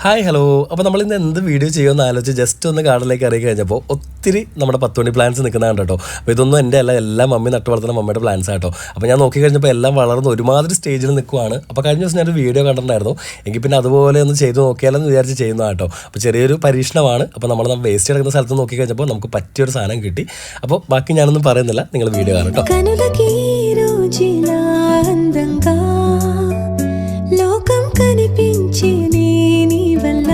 Hi hello. അപ്പോൾ നമ്മളിന്ന് എന്ത് വീഡിയോ ചെയ്യുമെന്ന് ആലോചിച്ച് ജസ്റ്റ് ഒന്ന് ഗാർഡനിലേക്ക് ഇറങ്ങി കഴിഞ്ഞപ്പോൾ ഒത്തിരി നമ്മുടെ 10 മണി പ്ലാന്റ്സ് നിൽക്കുന്നതാണ് കേട്ടോ. അപ്പോൾ ഇതൊന്നും എൻ്റെ അല്ല, എല്ലാം മമ്മി നട്ടു വളർത്തുന്ന മമ്മിയുടെ പ്ലാന്റ്സ് ആട്ടോ. അപ്പോൾ ഞാൻ നോക്കി കഴിഞ്ഞപ്പോൾ എല്ലാം വളർന്ന് ഒരുമാതിരി സ്റ്റേജിൽ നിൽക്കുവാണ്. അപ്പോൾ കഴിഞ്ഞ ദിവസം ഞാനൊരു വീഡിയോ കണ്ടിട്ടുണ്ടായിരുന്നു, എങ്കിൽ പിന്നെ അതുപോലെ ഒന്ന് ചെയ്ത് നോക്കിയാലെന്ന് വിചാരിച്ച് ചെയ്യുന്നതാണ് കേട്ടോ. അപ്പോൾ ചെറിയൊരു പരീക്ഷണമാണ്. അപ്പോൾ നമ്മൾ വേസ്റ്റ് കിടക്കുന്ന സ്ഥലത്ത് നോക്കി കഴിഞ്ഞപ്പോൾ നമുക്ക് പറ്റിയൊരു സാധനം കിട്ടി. അപ്പോൾ ബാക്കി ഞാനൊന്നും പറയുന്നില്ല, നിങ്ങൾ വീഡിയോ കാണും കേട്ടോ. లోకం కనిపించే నీ వల్ల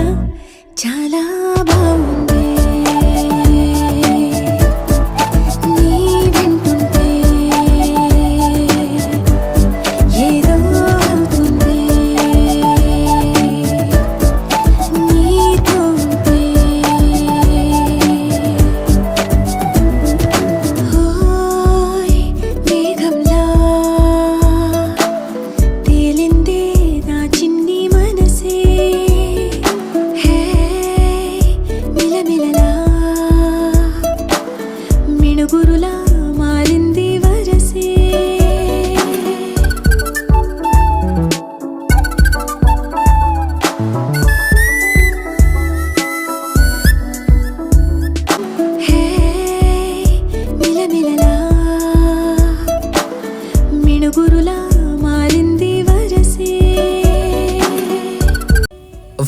చాలా బాగుంది. నీ వింటుంటే ఏదో అవుతుంది. నీతో ఉంటే హోయ్ మేఘంలా తేలిందే గురులా మారింది వరసే. మిలమిలలా మిణుగురులా మారింది వరసే.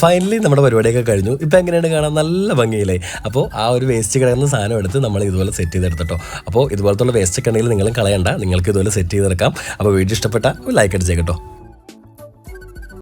ഫൈനലി നമ്മുടെ പരിപാടിയൊക്കെ കഴിഞ്ഞു. ഇപ്പോൾ എങ്ങനെയാണ് കാണാൻ നല്ല ഭംഗിയില്ലേ. അപ്പോൾ ആ ഒരു വേസ്റ്റ് കിടക്കുന്ന സാധനം എടുത്ത് നമ്മൾ ഇതുപോലെ സെറ്റ് ചെയ്തെടുത്തിട്ടോ. അപ്പോൾ ഇതുപോലത്തുള്ള വേസ്റ്റ് ഒക്കെ ഉണ്ടെങ്കിൽ നിങ്ങളും കളയണ്ട, നിങ്ങൾക്ക് ഇതുപോലെ സെറ്റ് ചെയ്തെടുക്കാം. അപ്പോൾ വീഡിയോ ഇഷ്ടപ്പെട്ട ലൈക്ക് അടിച്ചേക്കട്ടോ.